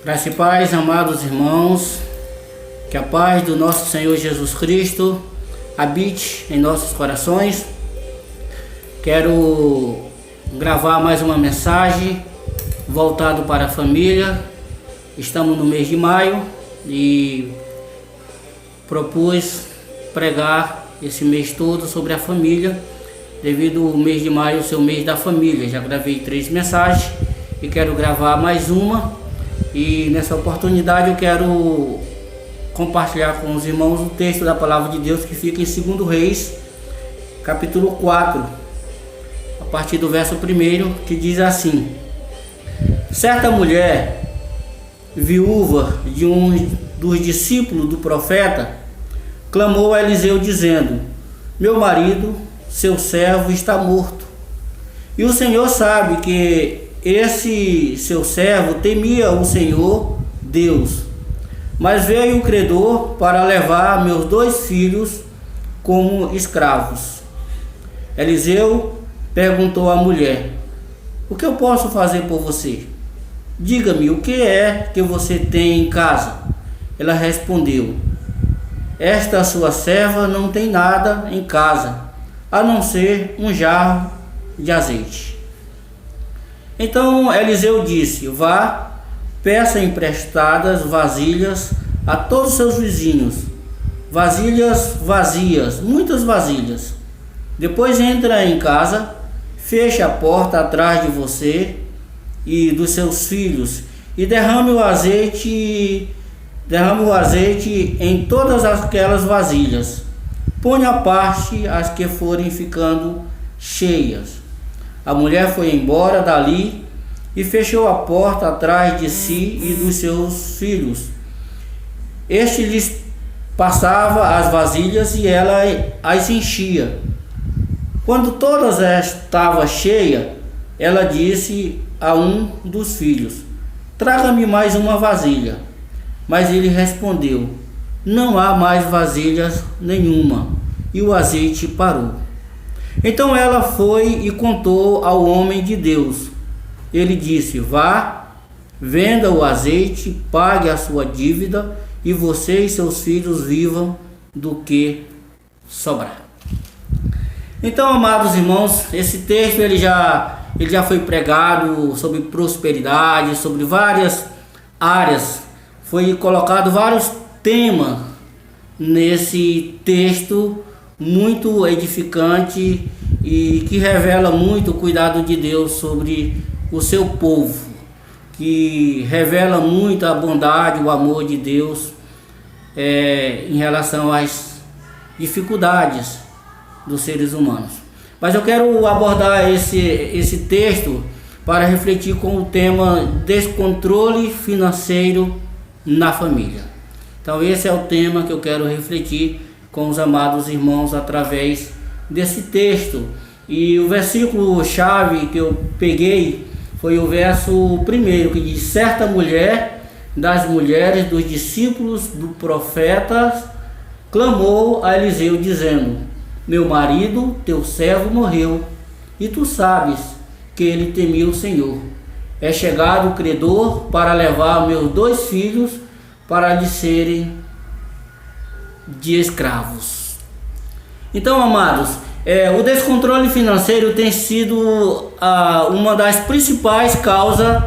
Graça e paz, amados irmãos, que a paz do nosso Senhor Jesus Cristo habite em nossos corações. Quero gravar mais uma mensagem voltado para a família. Estamos no mês de maio e propus pregar esse mês todo sobre a família, devido ao mês de maio ser o mês da família. Já gravei 3 mensagens e quero gravar mais uma. E nessa oportunidade eu quero compartilhar com os irmãos o texto da palavra de Deus que fica em 2 Reis, capítulo 4, a partir do verso 1, que diz assim: certa mulher, viúva de um dos discípulos do profeta, clamou a Eliseu dizendo: meu marido, seu servo, está morto. E o Senhor sabe que esse seu servo temia o Senhor Deus, mas veio o credor para levar meus 2 filhos como escravos. Eliseu perguntou à mulher: o que eu posso fazer por você? Diga-me, o que é que você tem em casa? Ela respondeu: esta sua serva não tem nada em casa, a não ser um jarro de azeite. Então Eliseu disse: vá, peça emprestadas vasilhas a todos os seus vizinhos, vasilhas vazias, muitas vasilhas. Depois entra em casa, feche a porta atrás de você e dos seus filhos e derrame o azeite em todas aquelas vasilhas. Ponha à parte as que forem ficando cheias. A mulher foi embora dali e fechou a porta atrás de si e dos seus filhos. Este lhes passava as vasilhas e ela as enchia. Quando todas estavam cheias, ela disse a um dos filhos: traga-me mais uma vasilha. Mas ele respondeu: não há mais vasilhas nenhuma. E o azeite parou. Então ela foi e contou ao homem de Deus. Ele disse: vá, venda o azeite, pague a sua dívida e você e seus filhos vivam do que sobrar. Então, amados irmãos, esse texto ele já foi pregado sobre prosperidade, sobre várias áreas. Foi colocado vários temas nesse texto, muito edificante e que revela muito o cuidado de Deus sobre o seu povo, que revela muito a bondade, o amor de Deus em relação às dificuldades dos seres humanos. Mas eu quero abordar esse texto para refletir com o tema descontrole financeiro na família. Então esse é o tema que eu quero refletir com os amados irmãos através desse texto. E o versículo chave que eu peguei foi o verso 1, que diz: certa mulher das mulheres dos discípulos do profeta clamou a Eliseu dizendo: meu marido, teu servo, morreu, e tu sabes que ele temia o Senhor. É chegado o credor para levar meus 2 filhos para lhe serem de escravos. Então, amados, o descontrole financeiro tem sido uma das principais causas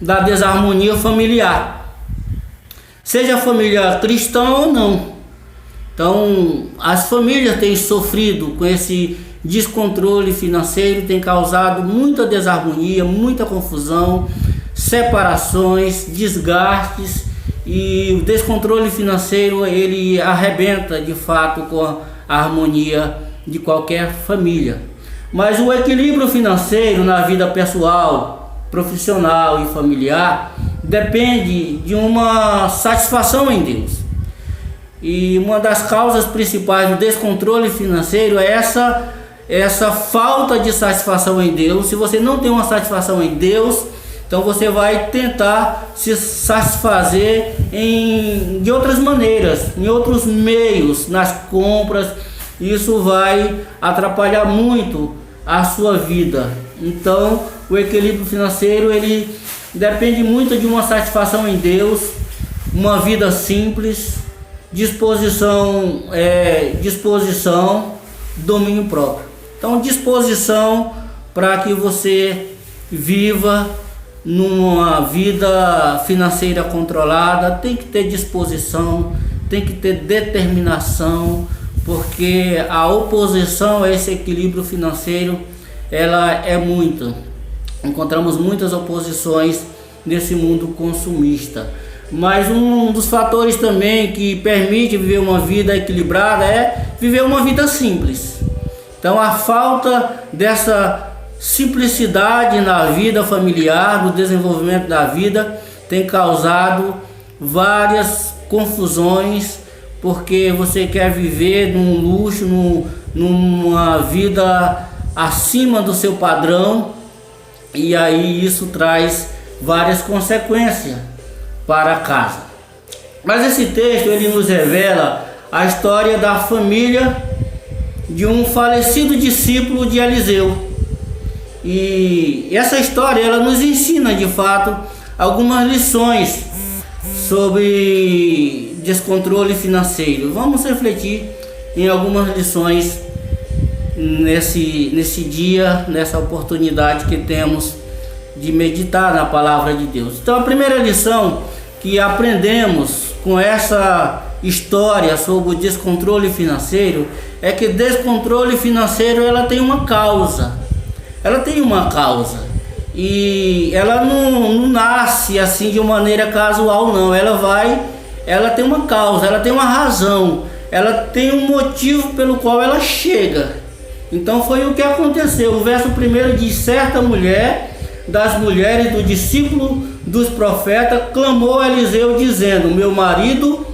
da desarmonia familiar, seja a família cristã ou não. Então, as famílias têm sofrido com esse descontrole financeiro, tem causado muita desarmonia, muita confusão, separações, desgastes. E o descontrole financeiro ele arrebenta de fato com a harmonia de qualquer família. Mas o equilíbrio financeiro na vida pessoal, profissional e familiar depende de uma satisfação em Deus. E uma das causas principais do descontrole financeiro é essa falta de satisfação em Deus. Se você não tem uma satisfação em Deus, então você vai tentar se satisfazer de outras maneiras, em outros meios, nas compras. Isso vai atrapalhar muito a sua vida. Então o equilíbrio financeiro ele depende muito de uma satisfação em Deus, uma vida simples, disposição, domínio próprio. Então, disposição para que você viva numa vida financeira controlada, tem que ter disposição, tem que ter determinação, porque a oposição a esse equilíbrio financeiro, ela é muita. Encontramos muitas oposições nesse mundo consumista. Mas um dos fatores também que permite viver uma vida equilibrada é viver uma vida simples. Então, a falta dessa simplicidade na vida familiar, no desenvolvimento da vida, tem causado várias confusões, porque você quer viver num luxo, numa vida acima do seu padrão, e aí isso traz várias consequências para casa. Mas esse texto ele nos revela a história da família de um falecido discípulo de Eliseu. E essa história ela nos ensina de fato algumas lições sobre descontrole financeiro. Vamos refletir em algumas lições nesse dia, nessa oportunidade que temos de meditar na palavra de Deus. Então, a primeira lição que aprendemos com essa história sobre o descontrole financeiro é que descontrole financeiro ela tem uma causa. Ela tem uma causa e ela não nasce assim de uma maneira casual, não. Ela tem uma causa, ela tem uma razão, ela tem um motivo pelo qual ela chega. Então foi o que aconteceu. O verso 1 diz: certa mulher das mulheres do discípulo dos profetas clamou a Eliseu dizendo: meu marido,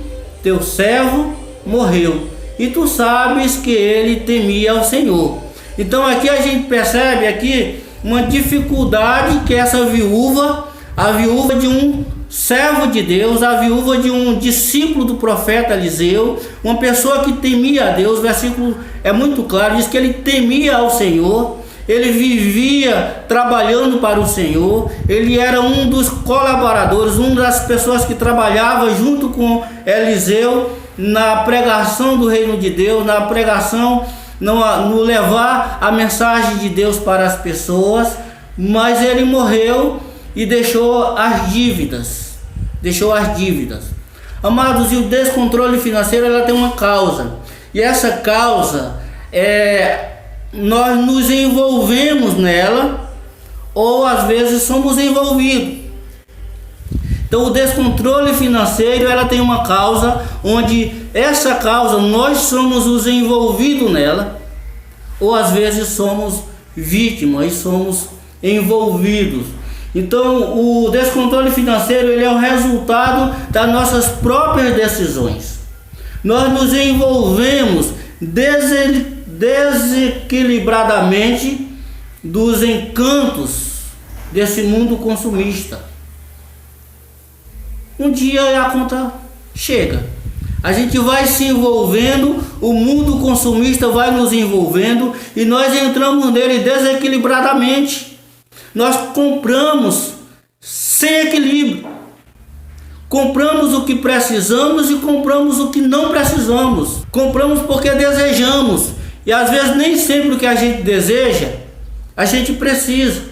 teu servo, morreu, e tu sabes que ele temia ao Senhor. Então aqui a gente percebe aqui uma dificuldade que essa viúva, a viúva de um servo de Deus, a viúva de um discípulo do profeta Eliseu, uma pessoa que temia a Deus. O versículo é muito claro, diz que ele temia ao Senhor, ele vivia trabalhando para o Senhor, ele era um dos colaboradores, uma das pessoas que trabalhava junto com Eliseu na pregação do reino de Deus, na pregação, no levar a mensagem de Deus para as pessoas. Mas ele morreu e deixou as dívidas. Amados, e o descontrole financeiro ela tem uma causa. E essa causa nós nos envolvemos nela, ou às vezes somos envolvidos. Então o descontrole financeiro ela tem uma causa, onde essa causa nós somos os envolvidos nela, ou às vezes somos vítimas e somos envolvidos. Então o descontrole financeiro ele é o resultado das nossas próprias decisões. Nós nos envolvemos desequilibradamente dos encantos desse mundo consumista. Um dia a conta chega, a gente vai se envolvendo, o mundo consumista vai nos envolvendo e nós entramos nele desequilibradamente. Nós compramos sem equilíbrio, compramos o que precisamos e compramos o que não precisamos, compramos porque desejamos, e às vezes nem sempre o que a gente deseja a gente precisa.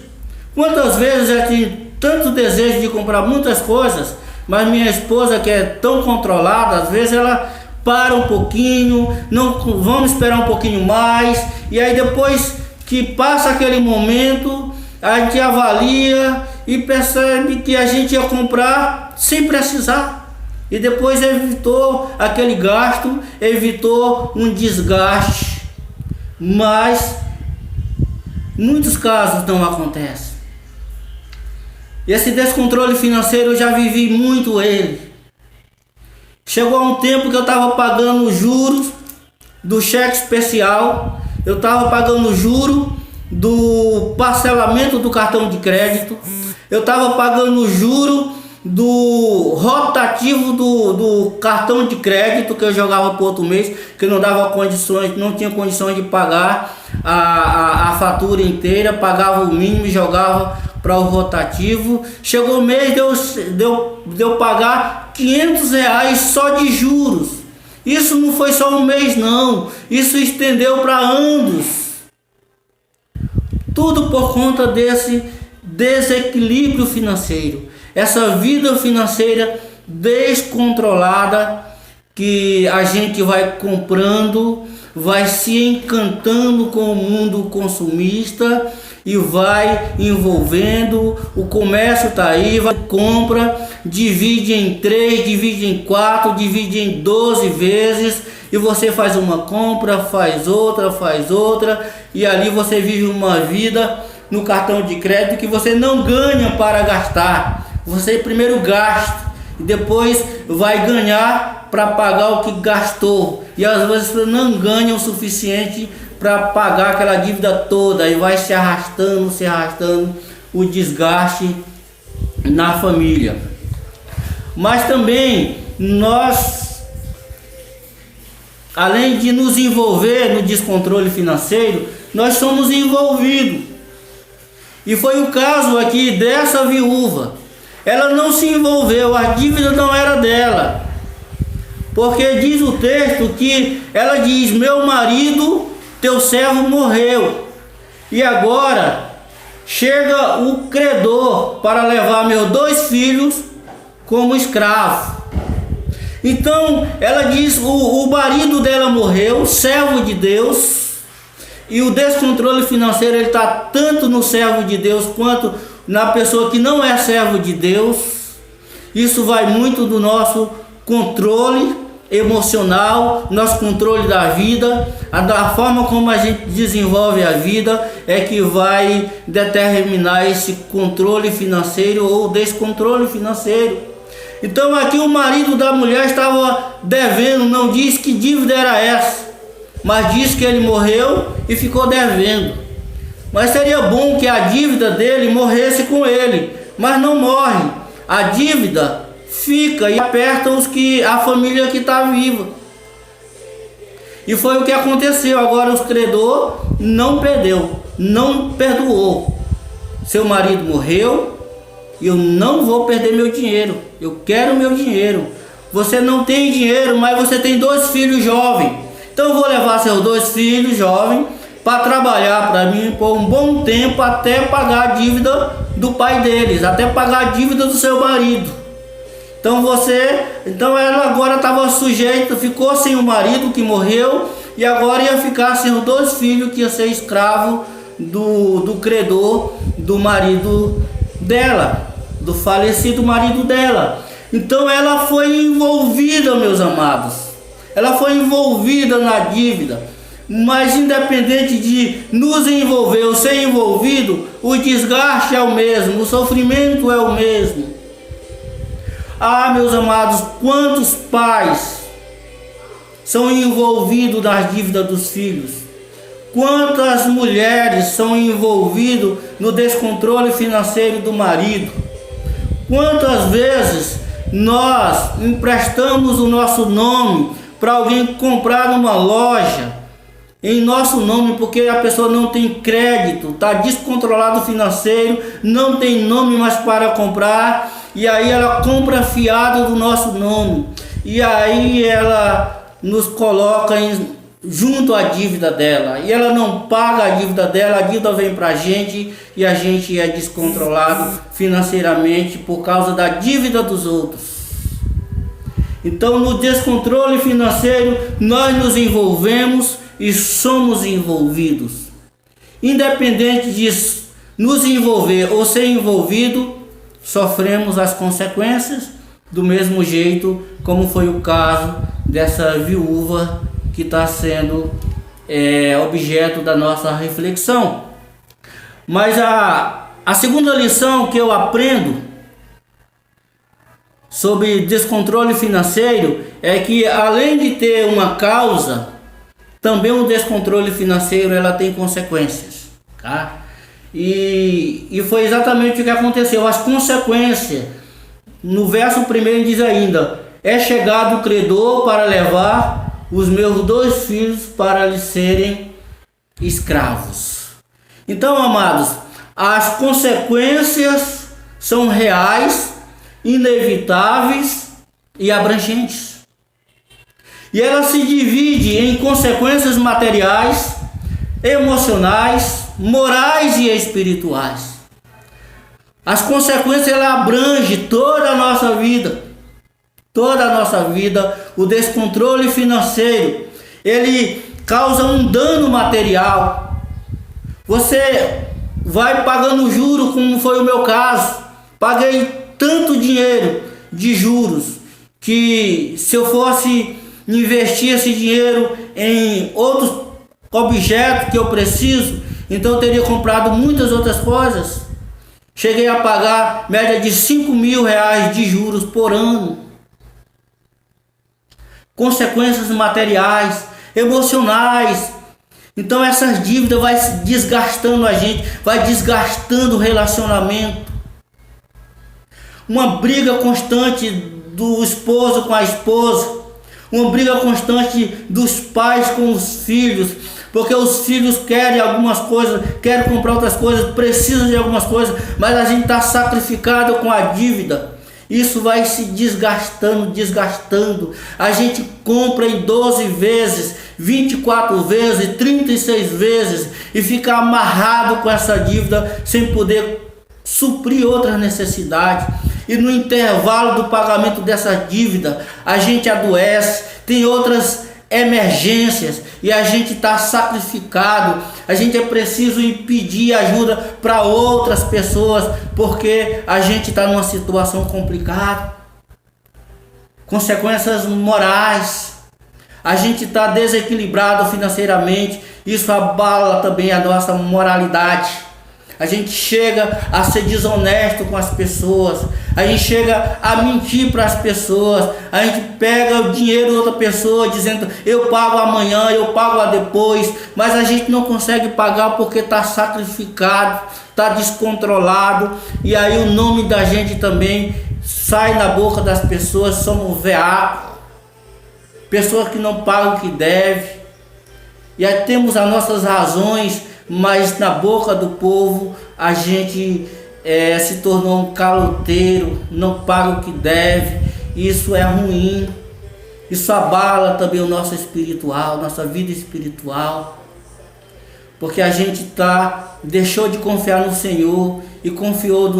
Quantas vezes eu tenho tanto desejo de comprar muitas coisas, mas minha esposa, que é tão controlada, às vezes ela para um pouquinho, não, vamos esperar um pouquinho mais, e aí depois que passa aquele momento, a gente avalia e percebe que a gente ia comprar sem precisar, e depois evitou aquele gasto, evitou um desgaste. Mas muitos casos não acontecem. Esse descontrole financeiro eu já vivi muito ele. Chegou um tempo que eu estava pagando juros do cheque especial, eu estava pagando juros do parcelamento do cartão de crédito, eu estava pagando juros do rotativo do cartão de crédito que eu jogava para outro mês, que não dava condições, não tinha condições de pagar a fatura inteira, pagava o mínimo e jogava para o rotativo. Chegou o mês de eu pagar R$ 500 só de juros. Isso não foi só um mês não, isso estendeu para anos. Tudo por conta desse desequilíbrio financeiro, essa vida financeira descontrolada que a gente vai comprando, vai se encantando com o mundo consumista e vai envolvendo. O comércio está aí, vai, compra, divide em 3, divide em 4, divide em 12 vezes e você faz uma compra, faz outra e ali você vive uma vida no cartão de crédito que você não ganha para gastar. Você primeiro gasta e depois vai ganhar para pagar o que gastou, e às vezes você não ganha o suficiente para pagar aquela dívida toda e vai se arrastando o desgaste na família. Mas também nós, além de nos envolver no descontrole financeiro, nós somos envolvidos. E foi o caso aqui dessa viúva. Ela não se envolveu, a dívida não era dela. Porque diz o texto que ela diz: meu marido, teu servo, morreu. E agora chega o credor para levar meus 2 filhos como escravo. Então ela diz, o marido dela morreu, servo de Deus. E o descontrole financeiro ele está tanto no servo de Deus quanto na pessoa que não é servo de Deus. Isso vai muito do nosso controle emocional, nosso controle da vida, da forma como a gente desenvolve a vida é que vai determinar esse controle financeiro ou descontrole financeiro. Então aqui o marido da mulher estava devendo, não diz que dívida era essa, mas diz que ele morreu e ficou devendo. Mas seria bom que a dívida dele morresse com ele, mas não morre. A dívida fica e aperta a família que está viva. E foi o que aconteceu. Agora o credor não perdoou. Seu marido morreu e eu não vou perder meu dinheiro. Eu quero meu dinheiro. Você não tem dinheiro, mas você tem 2 filhos jovens. Então eu vou levar seus 2 filhos jovens para trabalhar para mim por um bom tempo até pagar a dívida do pai deles, até pagar a dívida do seu marido. Então ela agora estava sujeita, ficou sem o marido que morreu e agora ia ficar sem os 2 filhos que ia ser escravo do credor do marido dela, do falecido marido dela. Então ela foi envolvida, meus amados. Ela foi envolvida na dívida. Mas independente de nos envolver ou ser envolvido, o desgaste é o mesmo, o sofrimento é o mesmo. Ah, meus amados, quantos pais são envolvidos nas dívidas dos filhos? Quantas mulheres são envolvidas no descontrole financeiro do marido? Quantas vezes nós emprestamos o nosso nome para alguém comprar numa loja em nosso nome, porque a pessoa não tem crédito, está descontrolado financeiro, não tem nome mais para comprar, e aí ela compra fiado do nosso nome, e aí ela nos coloca junto à dívida dela, e ela não paga a dívida dela, a dívida vem para a gente, e a gente é descontrolado financeiramente por causa da dívida dos outros. Então no descontrole financeiro nós nos envolvemos e somos envolvidos. Independente de nos envolver ou ser envolvido, sofremos as consequências do mesmo jeito como foi o caso dessa viúva que está sendo objeto da nossa reflexão. Mas a segunda lição que eu aprendo sobre descontrole financeiro é que, além de ter uma causa, também o descontrole financeiro ela tem consequências, tá? E foi exatamente o que aconteceu. As consequências, no verso 1 diz ainda: é chegado o credor para levar os meus 2 filhos para lhes serem escravos. Então, amados, As consequências são reais, inevitáveis e abrangentes. E ela se divide em consequências materiais, emocionais, morais e espirituais. As consequências, ela abrange toda a nossa vida. Toda a nossa vida. O descontrole financeiro, ele causa um dano material. Você vai pagando juros, como foi o meu caso. Paguei tanto dinheiro de juros que, se eu fosse investir esse dinheiro em outros objetos que eu preciso, então eu teria comprado muitas outras coisas. Cheguei a pagar média de 5 mil reais de juros por ano. Consequências materiais, emocionais. Então essas dívidas vai desgastando a gente, vai desgastando o relacionamento. Uma briga constante do esposo com a esposa, uma briga constante dos pais com os filhos, porque os filhos querem algumas coisas, querem comprar outras coisas, precisam de algumas coisas, mas a gente está sacrificado com a dívida. Isso vai se desgastando. A gente compra em 12 vezes, 24 vezes, 36 vezes e fica amarrado com essa dívida sem poder suprir outras necessidades. E no intervalo do pagamento dessa dívida, a gente adoece, tem outras emergências e a gente está sacrificado. A gente é preciso pedir ajuda para outras pessoas porque a gente está numa situação complicada. Consequências morais, a gente está desequilibrado financeiramente, isso abala também a nossa moralidade. A gente chega a ser desonesto com as pessoas, a gente chega a mentir para as pessoas, a gente pega o dinheiro de outra pessoa dizendo eu pago amanhã, eu pago depois, mas a gente não consegue pagar porque está sacrificado, está descontrolado, e aí o nome da gente também sai na boca das pessoas, somos veacos, pessoas que não pagam o que deve, e aí temos as nossas razões, mas na boca do povo a gente se tornou um caloteiro, não paga o que deve. Isso é ruim, isso abala também o nosso espiritual, nossa vida espiritual, porque a gente deixou de confiar no Senhor e confiou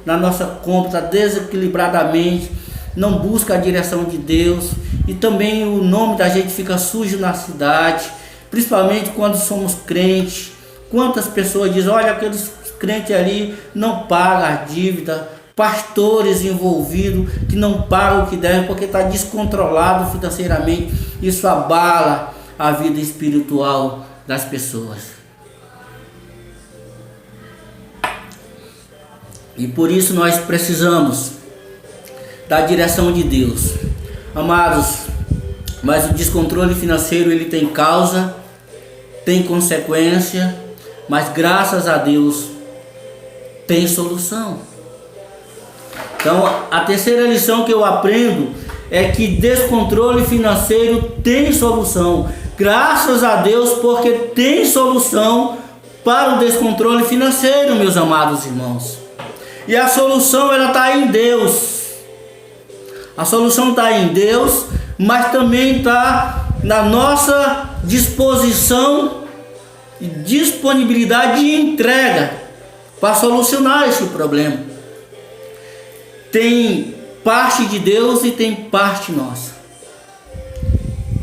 na nossa compra desequilibradamente, não busca a direção de Deus, e também o nome da gente fica sujo na cidade. Principalmente quando somos crentes. Quantas pessoas dizem, olha, aqueles crentes ali não pagam a dívida, pastores envolvidos que não pagam o que devem porque está descontrolado financeiramente. Isso abala a vida espiritual das pessoas. E por isso nós precisamos da direção de Deus. Amados, mas o descontrole financeiro ele tem causa, tem consequência, mas graças a Deus tem solução. Então a terceira lição que eu aprendo é que descontrole financeiro tem solução. Graças a Deus, porque tem solução para o descontrole financeiro, meus amados irmãos. E a solução ela está em Deus. A solução está em Deus, mas também está na nossa disposição e disponibilidade de entrega para solucionar esse problema. Tem parte de Deus e tem parte nossa.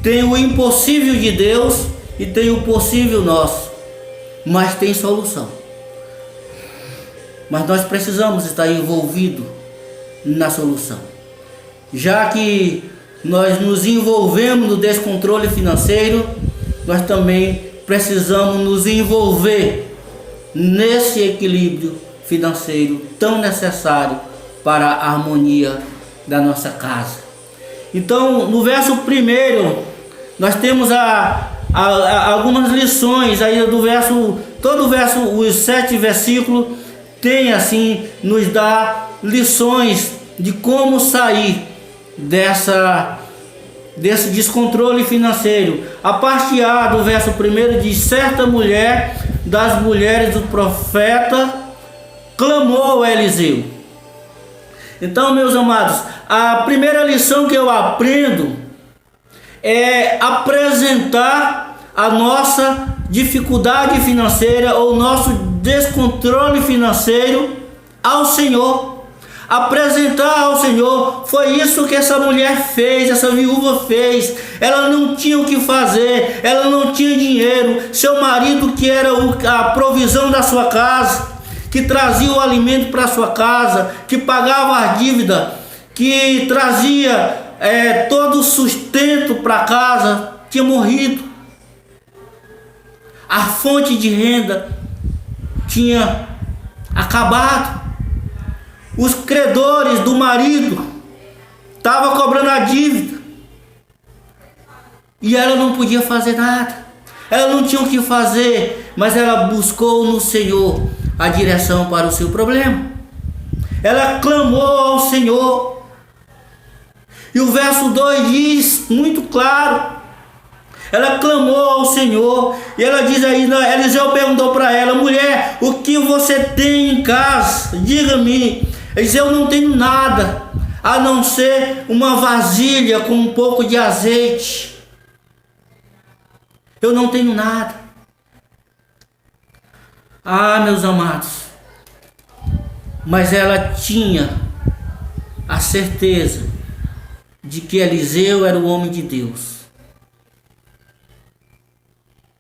Tem o impossível de Deus e tem o possível nosso, mas tem solução. Mas nós precisamos estar envolvidos na solução. Já que nós nos envolvemos no descontrole financeiro, nós também precisamos nos envolver nesse equilíbrio financeiro tão necessário para a harmonia da nossa casa. Então, no verso 1, nós temos algumas lições aí do verso, todo o verso, os 7 versículos tem assim, nos dá lições de como sair desse descontrole financeiro. A parte A do verso 1 diz: certa mulher das mulheres do profeta clamou a Eliseu. Então, meus amados, a primeira lição que eu aprendo é apresentar a nossa dificuldade financeira ou nosso descontrole financeiro ao Senhor. Apresentar ao Senhor. Foi isso que essa mulher fez, essa viúva fez. Ela não tinha o que fazer, ela não tinha dinheiro. Seu marido, que era a provisão da sua casa, que trazia o alimento para sua casa, que pagava a dívida, que trazia todo o sustento para casa, tinha morrido. A fonte de renda tinha acabado. Os credores do marido estavam cobrando a dívida. E ela não podia fazer nada. Ela não tinha o que fazer, mas ela buscou no Senhor a direção para o seu problema. Ela clamou ao Senhor. E o verso 2 diz muito claro. Ela clamou ao Senhor. E ela diz ainda, Eliseu perguntou para ela: mulher, o que você tem em casa? Diga-me. Eliseu: não tenho nada, a não ser uma vasilha com um pouco de azeite. Eu não tenho nada. Ah, meus amados, mas ela tinha a certeza de que Eliseu era o homem de Deus,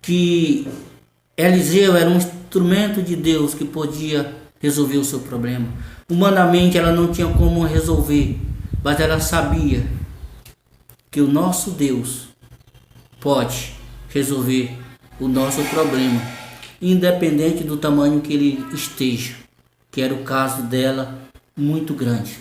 que Eliseu era um instrumento de Deus que podia resolver o seu problema. Humanamente ela não tinha como resolver, mas ela sabia que o nosso Deus pode resolver o nosso problema, independente do tamanho que ele esteja, que era o caso dela, muito grande.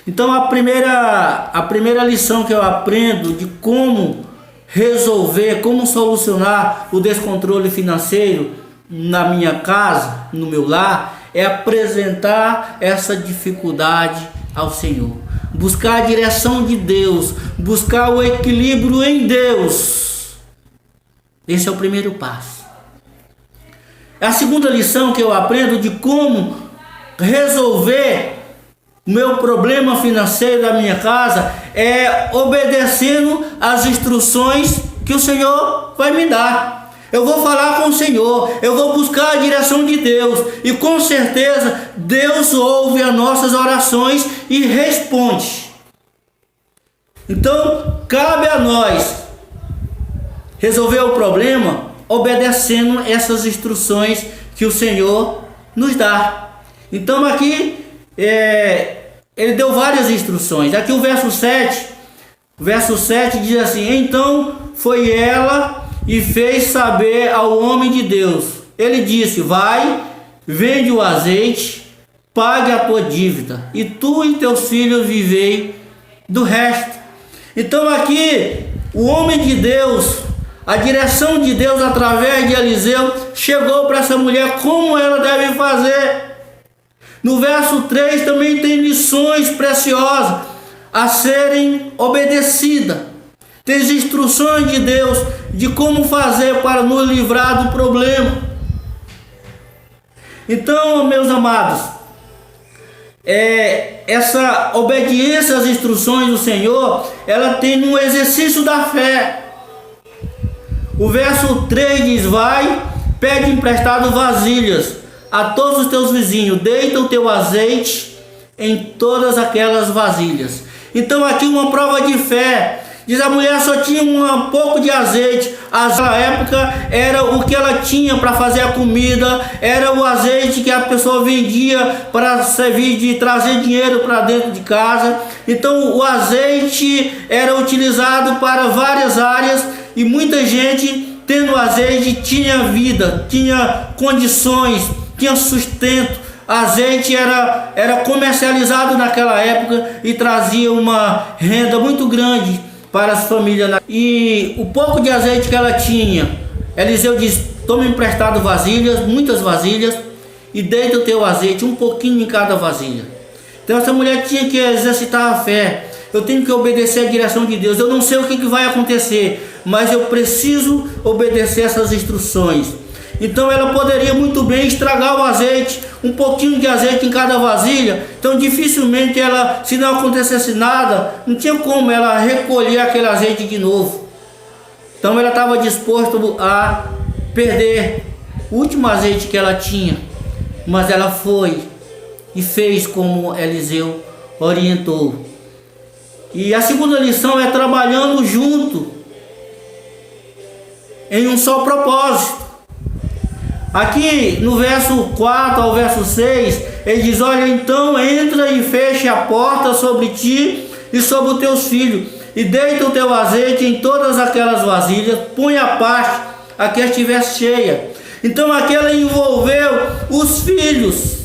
Então a primeira lição que eu aprendo de como resolver, como solucionar o descontrole financeiro na minha casa, no meu lar, é apresentar essa dificuldade ao Senhor. Buscar a direção de Deus, buscar o equilíbrio em Deus. Esse é o primeiro passo. A segunda lição que eu aprendo de como resolver o meu problema financeiro da minha casa é obedecendo às instruções que o Senhor vai me dar. Eu vou falar com o Senhor, eu vou buscar a direção de Deus, e com certeza Deus ouve as nossas orações e responde. Então cabe a nós resolver o problema obedecendo essas instruções que o Senhor nos dá. Então aqui ele deu várias instruções. Aqui o verso 7 diz assim: então foi ela e fez saber ao homem de Deus. Ele disse: vai, vende o azeite, pague a tua dívida, e tu e teus filhos vivei do resto. Então aqui o homem de Deus, a direção de Deus através de Eliseu chegou para essa mulher como ela deve fazer. No verso 3 também tem lições preciosas a serem obedecidas. Tem as instruções de Deus de como fazer para nos livrar do problema. Então, meus amados, essa obediência às instruções do Senhor, ela tem um exercício da fé. O verso 3 diz: vai, pede emprestado vasilhas a todos os teus vizinhos, deita o teu azeite em todas aquelas vasilhas. Então aqui uma prova de fé. Diz: a mulher só tinha um pouco de azeite. Naquela época era o que ela tinha para fazer a comida, era o azeite que a pessoa vendia para servir de trazer dinheiro para dentro de casa. Então o azeite era utilizado para várias áreas, e muita gente, tendo azeite, tinha vida, tinha condições, tinha sustento. Azeite era comercializado naquela época e trazia uma renda muito grande para as famílias. E o pouco de azeite que ela tinha, Eliseu diz: toma emprestado vasilhas, muitas vasilhas, e deita o teu azeite, um pouquinho em cada vasilha. Então essa mulher tinha que exercitar a fé. Eu tenho que obedecer a direção de Deus. Eu não sei o que vai acontecer, mas eu preciso obedecer essas instruções. Então ela poderia muito bem estragar o azeite, um pouquinho de azeite em cada vasilha. Então dificilmente ela, se não acontecesse nada, não tinha como ela recolher aquele azeite de novo. Então ela estava disposta a perder o último azeite que ela tinha, mas ela foi e fez como Eliseu orientou. E a segunda lição é trabalhando junto em um só propósito. Aqui no verso 4 ao verso 6, ele diz: olha, então entra e feche a porta sobre ti e sobre os teus filhos, e deita o teu azeite em todas aquelas vasilhas, põe a parte a que estiver cheia. Então aquela envolveu os filhos.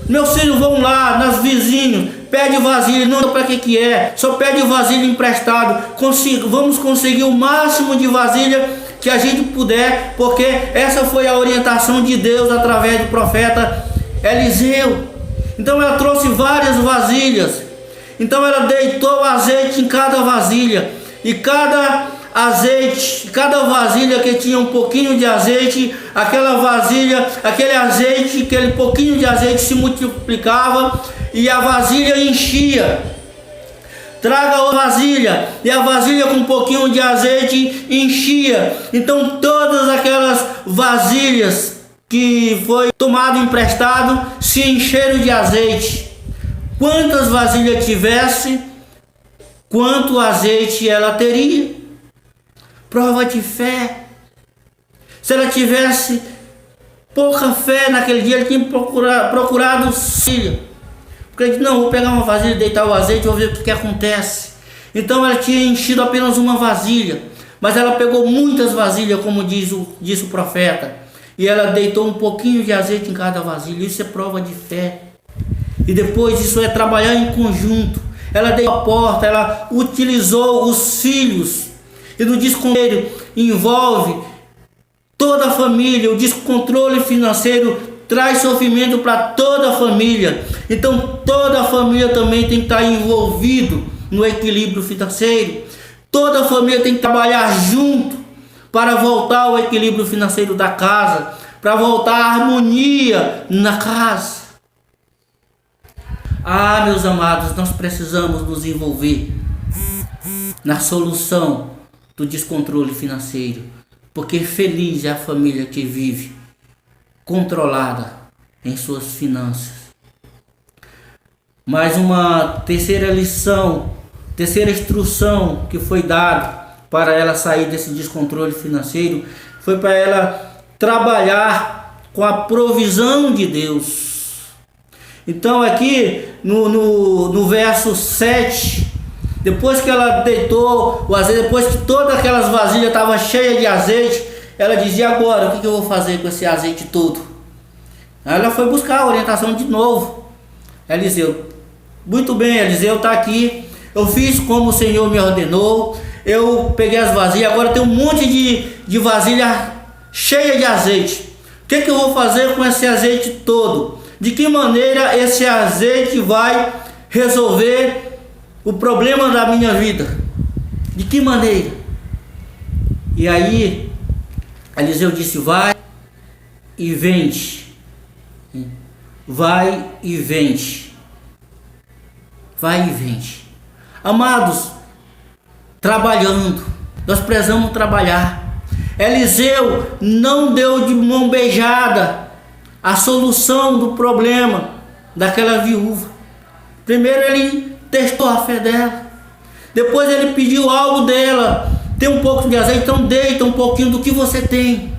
Meus filhos vão lá nas vizinhos, pede vasilha, não sei para que é, só pede vasilha emprestado. Vamos conseguir o máximo de vasilha que a gente puder, porque essa foi a orientação de Deus através do profeta Eliseu. Então ela trouxe várias vasilhas. Então ela deitou azeite em cada vasilha, e cada vasilha que tinha um pouquinho de azeite, aquela vasilha, aquele pouquinho de azeite se multiplicava e a vasilha enchia. Traga a vasilha, e a vasilha com um pouquinho de azeite enchia. Então todas aquelas vasilhas que foi tomado emprestado se encheram de azeite. Quantas vasilhas tivesse, quanto azeite ela teria. Prova de fé. Se ela tivesse pouca fé naquele dia, ele tinha procurado vasilha. Porque ele disse: não, vou pegar uma vasilha, deitar o azeite, vou ver o que acontece. Então ela tinha enchido apenas uma vasilha, mas ela pegou muitas vasilhas, como disse o profeta, e ela deitou um pouquinho de azeite em cada vasilha. Isso é prova de fé. E depois isso é trabalhar em conjunto. Ela deitou a porta, ela utilizou os filhos. E no descontrole envolve toda a família. O descontrole financeiro traz sofrimento para toda a família. Então toda a família também tem que estar envolvido no equilíbrio financeiro. Toda a família tem que trabalhar junto para voltar ao equilíbrio financeiro da casa, para voltar à harmonia na casa. Ah, meus amados, nós precisamos nos envolver na solução do descontrole financeiro, porque feliz é a família que vive controlada em suas finanças. Mais uma terceira lição, terceira instrução que foi dada para ela sair desse descontrole financeiro, foi para ela trabalhar com a provisão de Deus. Então aqui no verso 7, depois que ela deitou o azeite, depois que todas aquelas vasilhas estavam cheias de azeite, ela dizia: agora o que eu vou fazer com esse azeite todo? Ela foi buscar a orientação de novo. Eliseu: muito bem, Eliseu, está aqui, eu fiz como o Senhor me ordenou, eu peguei as vasilhas, agora tem um monte de vasilha cheia de azeite. O que eu vou fazer com esse azeite todo? De que maneira esse azeite vai resolver o problema da minha vida? De que maneira? E aí Eliseu disse: vai e vende. Vai e vende. Vai e vende. Amados, trabalhando, nós precisamos trabalhar. Eliseu não deu de mão beijada a solução do problema daquela viúva. Primeiro ele testou a fé dela, depois ele pediu algo dela. Tem um pouco de azeite, então deita um pouquinho do que você tem,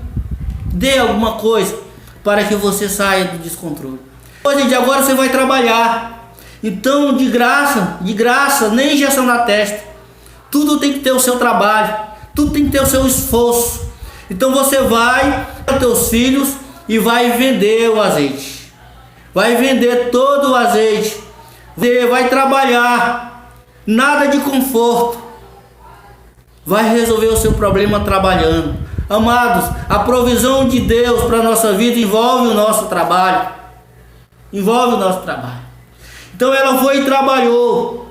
dê alguma coisa para que você saia do descontrole. Depois de agora você vai trabalhar. Então de graça, nem injeção na testa. Tudo tem que ter o seu trabalho, tudo tem que ter o seu esforço. Então você vai para os teus filhos e vai vender o azeite, vai vender todo o azeite, vai trabalhar, nada de conforto, vai resolver o seu problema trabalhando. Amados, a provisão de Deus para a nossa vida envolve o nosso trabalho, Então ela foi e trabalhou.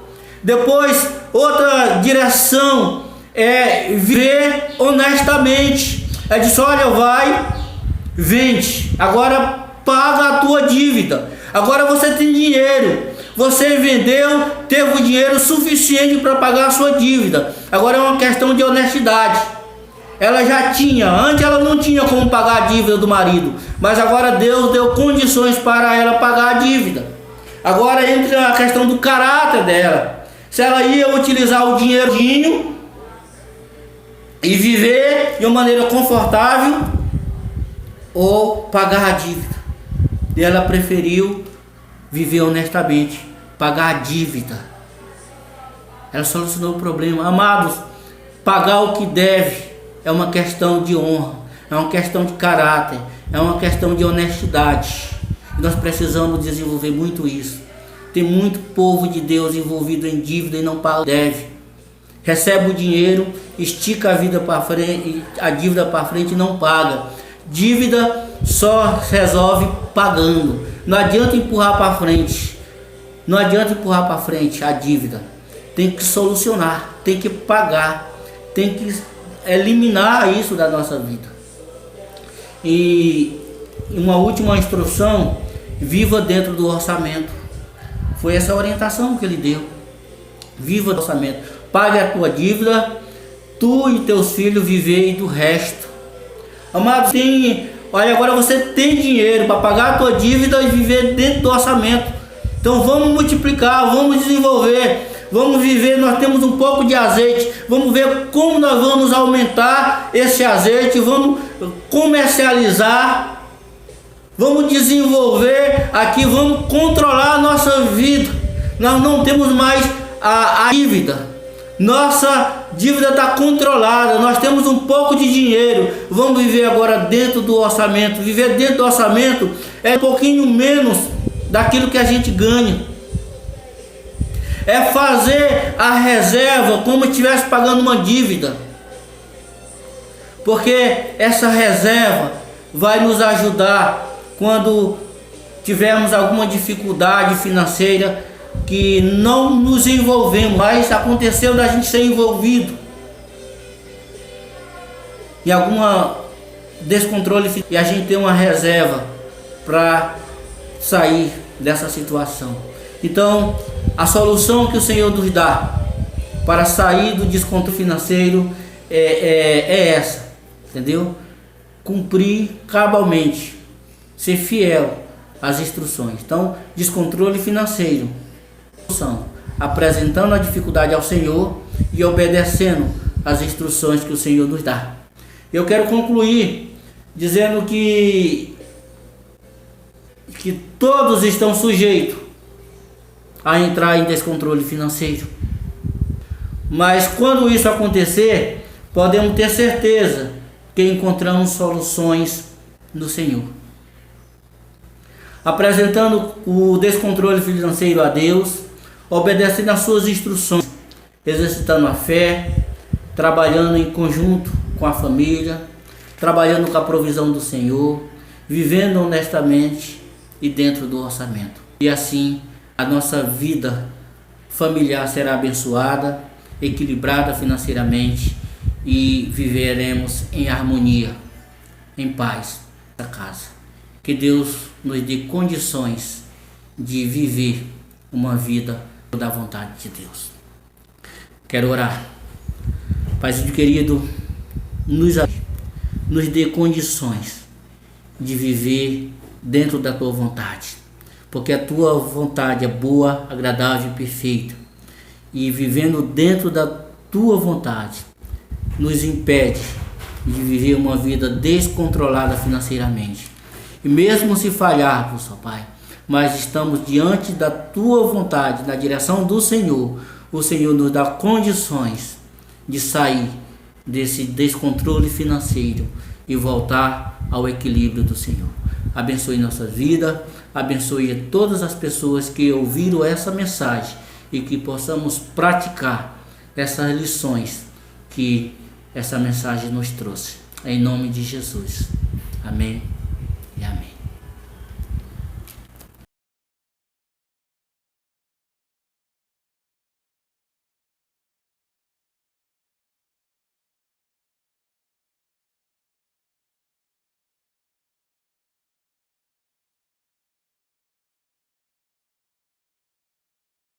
Depois, outra direção é viver honestamente. É disso, olha, vai, vende, agora paga a tua dívida. Agora você tem dinheiro, você vendeu, teve o dinheiro suficiente para pagar a sua dívida. Agora é uma questão de honestidade. Ela já tinha, antes ela não tinha como pagar a dívida do marido, mas agora Deus deu condições para ela pagar a dívida. Agora entra a questão do caráter dela. Se ela ia utilizar o dinheirinho e viver de uma maneira confortável ou pagar a dívida. E ela preferiu viver honestamente, pagar a dívida. Ela solucionou o problema. Amados, pagar o que deve é uma questão de honra, é uma questão de caráter, é uma questão de honestidade. E nós precisamos desenvolver muito isso. Tem muito povo de Deus envolvido em dívida e não paga o que deve. Recebe o dinheiro, estica a vida para frente, a dívida para frente e não paga. Dívida só resolve pagando. Não adianta empurrar para frente. Não adianta empurrar para frente a dívida. Tem que solucionar, tem que pagar, tem que eliminar isso da nossa vida. E uma última instrução: viva dentro do orçamento. Foi essa a orientação que ele deu. Viva do orçamento. Pague a tua dívida, tu e teus filhos vivei do resto. Amado, olha, agora você tem dinheiro para pagar a tua dívida e viver dentro do orçamento. Então vamos multiplicar, vamos desenvolver, vamos viver. Nós temos um pouco de azeite, vamos ver como nós vamos aumentar esse azeite, vamos comercializar. Vamos desenvolver aqui, vamos controlar a nossa vida. Nós não temos mais a dívida. Nossa dívida está controlada. Nós temos um pouco de dinheiro. Vamos viver agora dentro do orçamento. Viver dentro do orçamento é um pouquinho menos daquilo que a gente ganha. É fazer a reserva como se estivesse pagando uma dívida. Porque essa reserva vai nos ajudar quando tivermos alguma dificuldade financeira que não nos envolvemos, mas aconteceu da gente ser envolvido em alguma descontrole e a gente tem uma reserva para sair dessa situação. Então, a solução que o Senhor nos dá para sair do descontrole financeiro é essa, entendeu? Cumprir cabalmente, ser fiel às instruções. Então, descontrole financeiro, apresentando a dificuldade ao Senhor e obedecendo às instruções que o Senhor nos dá. Eu quero concluir dizendo que todos estão sujeitos a entrar em descontrole financeiro. Mas quando isso acontecer, podemos ter certeza que encontramos soluções no Senhor. Apresentando o descontrole financeiro a Deus, obedecendo às suas instruções, exercitando a fé, trabalhando em conjunto com a família, trabalhando com a provisão do Senhor, vivendo honestamente e dentro do orçamento. E assim a nossa vida familiar será abençoada, equilibrada financeiramente e viveremos em harmonia, em paz na casa. Que Deus nos dê condições de viver uma vida da vontade de Deus. Quero orar. Paizinho querido, nos dê condições de viver dentro da tua vontade, porque a tua vontade é boa, agradável e perfeita, e vivendo dentro da tua vontade nos impede de viver uma vida descontrolada financeiramente. E mesmo se falharmos, ó Pai, mas estamos diante da tua vontade, na direção do Senhor, o Senhor nos dá condições de sair desse descontrole financeiro e voltar ao equilíbrio do Senhor. Abençoe nossa vida, abençoe todas as pessoas que ouviram essa mensagem e que possamos praticar essas lições que essa mensagem nos trouxe. Em nome de Jesus. Amém e amém.